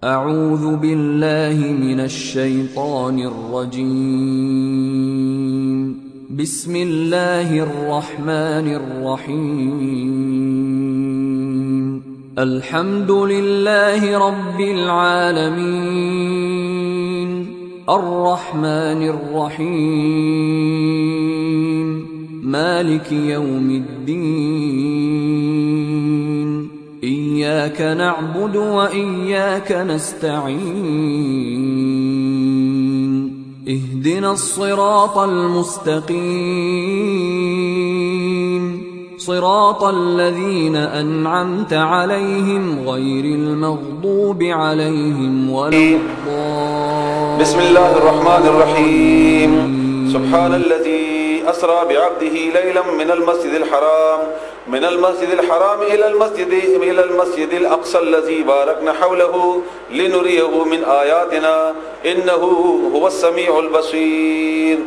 أعوذ بالله من الشيطان الرجيم. بسم الله الرحمن الرحيم. الحمد لله رب العالمين الرحمن الرحيم مالك يوم الدين إياك نعبد وإياك نستعين اهدنا الصراط المستقيم صراط الذين أنعمت عليهم غير المغضوب عليهم ولا الضالين. بسم الله الرحمن الرحيم. سبحان الذي أسرى بعبده ليلا من المسجد الحرام إلى المسجد الأقصى الذي باركنا حوله لنريه من آياتنا إنه هو السميع البصير.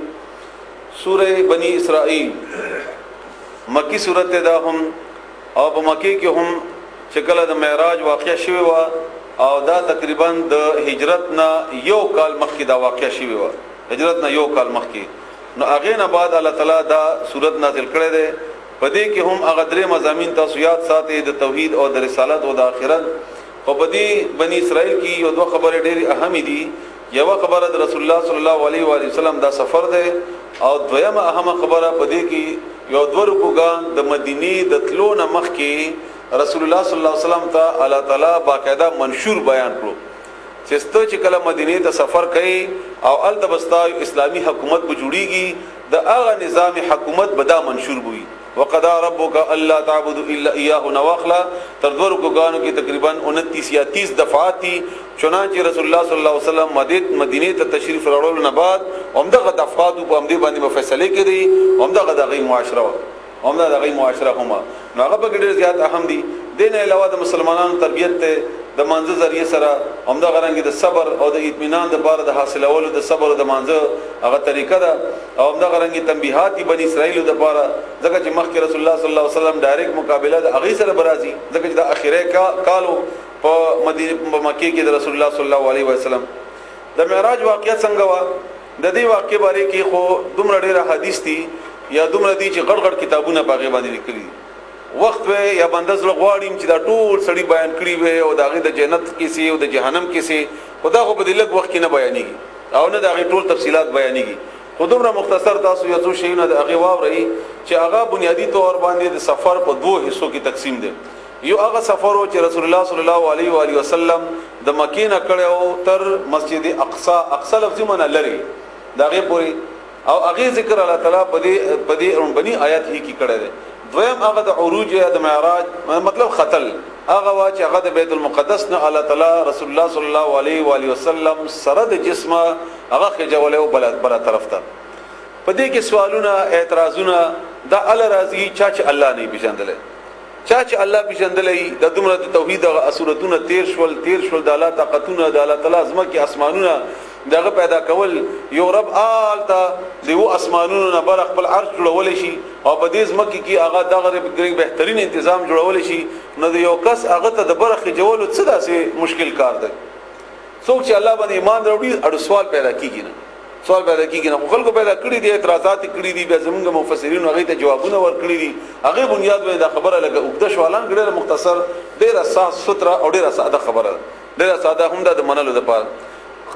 سورة بني اسرائیل مکی صورت دا هم او په مکی کې هم شکل د معراج واقع شوی و او دا تقریبا د هجرت نه یو کال مخکې دا واقع شوی و. هجرت نه یو کال مخکې نو هغه نه بعد الله تعالی دا صورت نازل کړی دی. په دې کې هم هغه درې مضامین تاسو یاد ساتئ د توحید او د رسالت او د آخرت. او په دې بنی اسرائیل کې یو دوه خبرې ډېرې اهمې دي. یو خبره د رسول الله صلی الله علیه و وسلم دا سفر دی او دویمه اهمه خبره په دې کې یو دوه رکوګان د مدینه د تلو نه مخکې رسول الله صلی الله علیه وسلم ته الله تعالی باقاعده منشور بیان کړو چې ستو چې کله مدینه ته سفر کوي او ال تبستا اسلامی حکومت به جوړیږي د هغه نظام حکومت به دا منشور وي. وقضى ربك الا تعبدوا الا اياه نواخلا تر دوه رکوګانو کې تقریبا 29 یا 30 دفعات دي. چنانچه رسول الله صلی الله علیه وسلم مدینه ته تشریف راوړل نه بعد همدغه دفعات په همدې باندې فیصله کړي. همدغه دغه معاشره هم نو هغه په ډېر زیات اهم دي. دین علاوه د مسلمانانو تربیت ته د مانځه ذریعہ سره همدغه رنګ د صبر او د اطمینان د بار د حاصلولو د صبر او د مانځه هغه طریقه ده او همدغه رنګ تنبیحات بنی اسرائیل د بار ځکه چې مخکې رسول الله صلی الله علیه وسلم ډایرکټ مقابله د هغه سره برازي ځکه چې د اخیره کالو په مدینه په مکه کې د رسول الله صلی الله علیه وسلم د معراج واقعیت څنګه و. د دې واقعې باره کې خو دومره ډېر حدیث دي یا دومره دي چې غړ کتابونه باغې باندې لیکلي وخت وي یا بندز لغواړم چې دا ټول سړي بیان کړی وي او دا غي د جنت کې سي او د جهنم کې سي خدا خو په دې لږ وخت کې نه بیانېږي او نه دا غي ټول تفصيلات بیانېږي. خودمره مختصر تاسو یو څو شیونه د هغه واورئ چې هغه بنیادی طور باندې د سفر په دوه حصو کې تقسیم دي. یو هغه سفر او چې رسول الله صلی الله علیه و علیه وسلم د مکې نه کړو تر مسجد اقصی لفظ من لري داغه پوری او هغه ذکر الله تعالی په دې بنی آیات هی کې کړی دی. دویم هغه د عروج یا د معراج مطلب ختل هغه وا چې هغه د بیت المقدس نه الله تعالی رسول الله صلی الله علیه و علیه وسلم سره د جسمه هغه خجوله او بل طرف ته. په دې کې سوالونه اعتراضونه د ال راضی چې الله نه پیژندل چې الله پیژندلې د دومره د توحید د اسورتونه تیر شول د الله طاقتونه د الله تعالی زما کې اسمانونه دغه پیدا کول یو رب آلته دیو اسمانونو نه بر خپل عرش جوړول شي او په دې ځمکه کې هغه دغه بهترین تنظیم جوړول شي نو یو کس هغه ته د برخه جوړول څه داسې مشکل کار دی. څوک چې الله باندې ایمان وروړي اړو سوال پیدا کیږي نه خلکو پیدا کړی دي اعتراضات کړی دي بیا زمونږ مفسرین هغه ته جوابونه ورکړي دي. هغه بنیاد باندې دا خبره لګه وګد شوالان ګډه مختصر ډیر اساس ستره او ډیر ساده خبره ډیر ساده هم د منلو لپاره.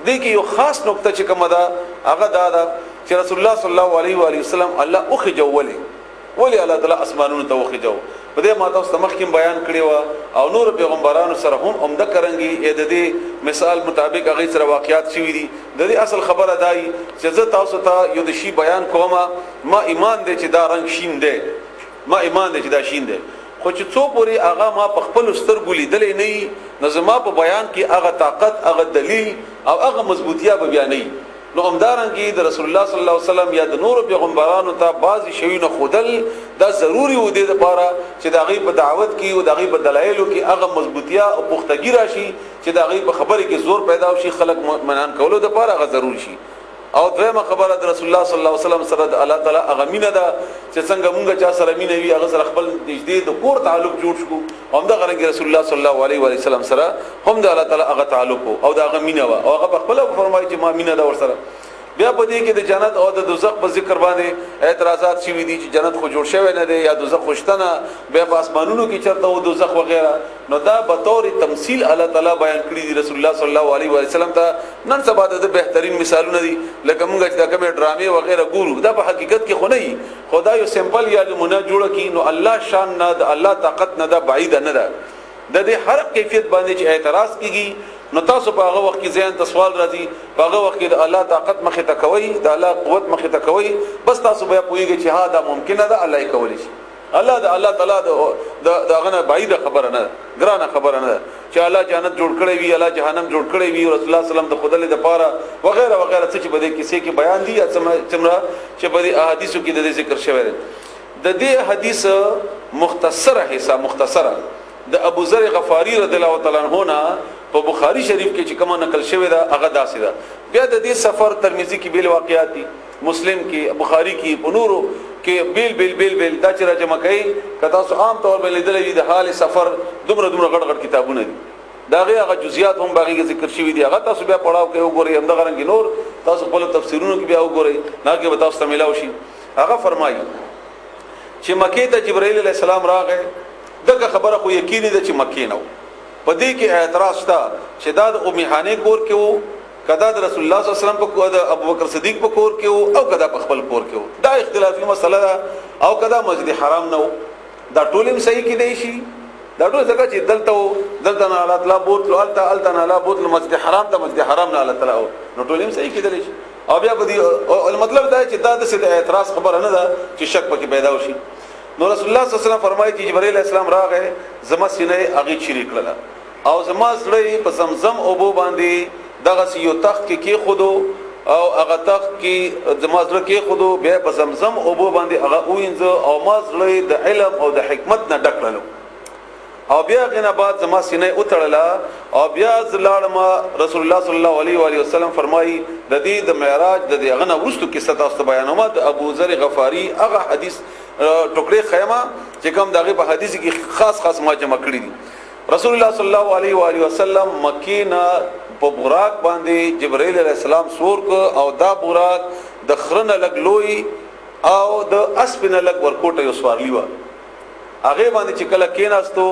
دې کې یو خاص نقطه چې کومه ده هغه دا ده چې رسول الله صلی الله علیه و علیه وسلم الله اوخه جوولي ولی الله تعالی اسمانونو ته اوخه جو په دې ماته اوس مخکې بیان کړی و او نور پیغمبرانو سره هم عمده کرانګي د دې مثال مطابق هغه سره واقعات شوي دي. د دې اصل خبره دای چې زه تاسو ته یو د شی بیان کوم ما ایمان دې چې دا رنگ شین دی خو چې څو پوری هغه ما په خپل سترګو لیدلې نه نو زما په بیان کې هغه طاقت هغه دلیل او هغه مضبوطیا به بیانې نو همدارنګه د رسول الله صلی الله علیه وسلم یا د نور پیغمبرانو ته بعضی شیونه خودل دا ضروری و دي لپاره چې د غیب دعوت کې او د غیب دلایلو کې هغه مضبوطیا او پختګی راشي چې د غیب خبرې کې زور پیدا وشي خلک منان کولو لپاره هغه ضروري شي. او دویمه خبره د رسول الله صلی الله علیه وسلم سره د الله تعالی هغه مینه ده چې څنګه مونږ چا سره مینه وي هغه سره خپل نږدې د کور تعلق جوړ شو هم دا غره رسول الله صلی الله علیه وسلم سره هم د الله تعالی هغه تعلق او دا هغه مینه وا او هغه خپل فرمایي چې ما مینه ده ور سره. بیا په دې کې د جنت او د دوزخ په ذکر باندې اعتراضات شوي دي چې جنت خو جوړ شوی نه دی یا دوزخ خوشتنه بیا په اسمانونو کې چرته او دوزخ وغیرہ. نو دا به طور تمثيل الله تعالی بیان کړی دی رسول الله صلی الله علیه وسلم ته. نن سبا د بهترین مثالونه دي لکه موږ چې دا کومه ډرامې وغیرہ ګورو دا په حقیقت کې خو نه وي خدای یو سمپل یا نمونه جوړ کړي. نو الله شان نه د الله طاقت نه دا بعید نه ده. د دې هر کیفیت باندې چې اعتراض کیږي نو تاسو په هغه وخت کې ذهن ته سوال راځي په هغه وخت کې د الله طاقت مخې ته کوي د الله قوت مخې ته کوي بس تاسو به پوهیږئ چې ها دا ممکنه ده الله یې کولی شي. الله تعالی د غنه بعید خبره نه ګرانه خبره نه چې الله جنت جوړ کړی وي الله جهنم جوړ کړی وي رسول الله صلی الله علیه وسلم د خدای د پاره وغیرہ وغیرہ څه چې بده کیسې کې بیان دي څمرا چې بده احادیثو کې د ذکر شوی دی. د دې حدیث مختصره حصہ مختصره د ابو ذر غفاری رضی الله تعالی عنہ نه په بخاری شریف کې چې کومه نقل شوی دا هغه داسې ده. بیا د دې سفر ترمذی کې بیل واقعات دي مسلم کې بخاری کې پنورو کې بیل دا چې راجمع کوي کدا سو عام طور باندې لیدلې د حال سفر دومره غړ کتابونه دي دا هغه جزئیات هم باغی کې ذکر شوی دي هغه تاسو بیا پڑھاو کې وګورئ هم دا غرنګ نور تاسو په تفسیرونو کې بیا وګورئ نه کې به تاسو ملاوي شي. هغه فرمایي چې مکه ته جبرائیل علیه السلام راغی دغه خبره خو یقیني ده چې مکه نه په دې کې اعتراض شته چې دا د ام هانه کور کې وو کدا د رسول الله صلی الله علیه وسلم په کور د ابوبکر صدیق په کور کې وو او کدا په خپل کور کې وو دا اختلافي مسله ده او کدا مسجد حرام نه وو دا ټولم صحیح کې دی شي دا ټول څنګه چې دلته نه الله تعالی بوتلو الته نه الله بوتلو مسجد حرام ته مسجد حرام نه الله تعالی نو ټولم صحیح کې دی شي او بیا په دې مطلب دا چې دا د اعتراض خبره نه ده چې شک پکې پیدا وشي. نو رسول الله صلی الله علیه وسلم فرمایي چې جبرائیل علیه السلام راغی زما سینې اغه چیرې کړل او زما سړی په زمزم او بو باندې دغه یو تخت کې خودو او هغه تخت کې زما سره کې خودو بیا په زمزم او بو باندې هغه وینځ او ما سړی د علم او د حکمت نه ډکړل او بیا غنه بعد زما سینې اوتړله او بیا زلاړم رسول الله صلی الله علیه وسلم فرمایي د دې د معراج د دې غنه ورستو کې ستاسو بیانومه د ابو ذر غفاری هغه حدیث ټوکړه خیمه چې کوم دغه په حدیث کې خاص ما جمع کړی دي. رسول الله صلی الله علیه وسلم مکینا په براق باندې جبرائیل علیه السلام سور کو او دا براق د خرنه لګلوي او د اسپنه لګ ورکوټه یو سوارلی و هغه باندې چې کله کیناستو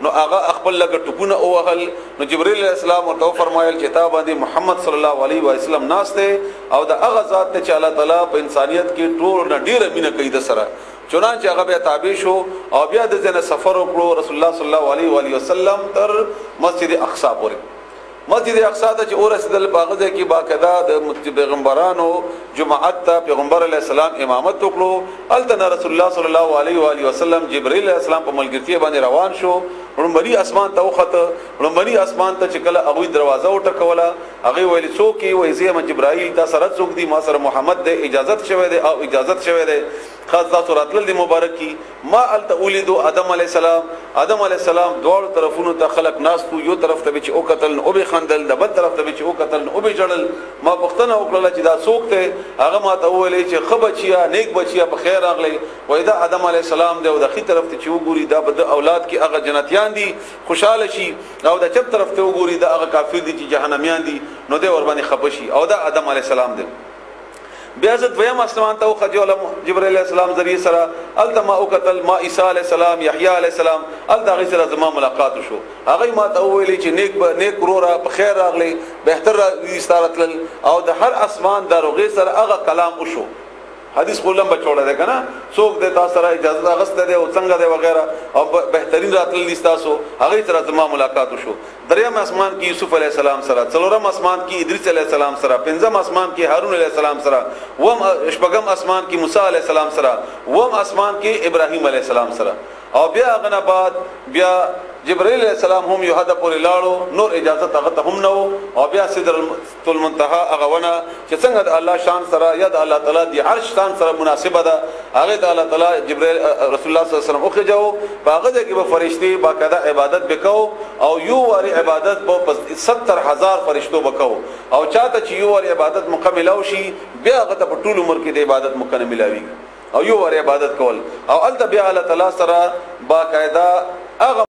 نو هغه خپل لګ ټکونه او وهل نو جبرائیل علیه السلام ورته فرمایل چې تا باندې محمد صلی الله علیه وسلم ناشته او د هغه ذات ته چې الله تعالی په انسانيت کې ټول نه ډیره مینه کوي د سره چنانچه هغه بیا تابع شو او بیا د ځنه سفر وکړو رسول الله صلی الله علیه وسلم تر مسجد اقصی پورې. مسجد اقصی ته چې ورسېدل باغزه کې باقاعده د پیغمبرانو جماعت ته پیغمبر علیه السلام امامت وکړو الته رسول الله صلی الله علیه وسلم جبرائیل علیه السلام په ملګرتیا باندې روان شو لومبني اسمان ته وخته لومبني اسمان ته چې کله هغه دروازه وټکوله هغه ویل څوک وي زه جبرائیل تا سره څوک دی ما سره محمد د اجازت شوه دی او اجازت شوه دی خاص تاسو راتل دی مبارکی ما الته اولیدو آدم علی السلام دوه طرفونو ته خلق ناس تو یو طرف ته چې او قتل او به خندل د بل طرف ته چې او قتل او به جړل ما پښتنه وکړه چې دا څوک ته هغه ما ته ویلې چې خبچیا نیک بچیا په خیر راغلی وای دا آدم علی السلام دی او د خي طرف ته چې وګوري دا بد اولاد کې هغه جنتیان دي خوشاله شي او د چپ طرف ته وګوري دا هغه کافر دي چې جهنميان دي نو دی ور باندې خپشي او دا آدم علی السلام دی. بیا زت ویم اسمان ته خجول جبرائیل علیہ السلام ذریعہ سره التما او قتل ما عیسی علیہ السلام یحیی علیہ السلام الدغه سره زما ملاقات شو هغه ما ته ویلي چې نیک رورا په خیر راغلی بهتر استارتل او د هر اسمان دروغه سره هغه کلام وشو حدیث کولم بچوړه ده کنه څوک د تاسو سره اجازه اغسته ده او څنګه ده وغیرہ او بهترین راتل لیستاسو هغه سره زما ملاقات وشو. دریم اسمان کې یوسف علیہ السلام سره څلورم اسمان کې ادریس علیہ السلام سره پنځم اسمان کې هارون علیہ السلام سره وم شپږم اسمان کې موسی علیہ السلام سره وم اسمان کې ابراهیم علیہ السلام سره او بیا غنه بعد بیا جبرائیل علیہ السلام هم یو حد پورې لاړو نور اجازه هغه ته هم نو او بیا سدرۃ المنتهى هغه ونه چې څنګه د الله شان سره یا د الله تعالی دی عرش شان سره مناسبه ده هغه د الله تعالی جبرائیل رسول الله صلی الله علیه وسلم اوخه جو هغه کې به فرشتي باقاعده عبادت وکاو او یو وری عبادت په 70000 فرشتو وکاو او چاته چې یو وری عبادت مکمل او شي بیا هغه ته په ټول عمر کې د عبادت مکمل ملاوي او یو وری عبادت کول او الته بیا الله تعالی سره باقاعده هغه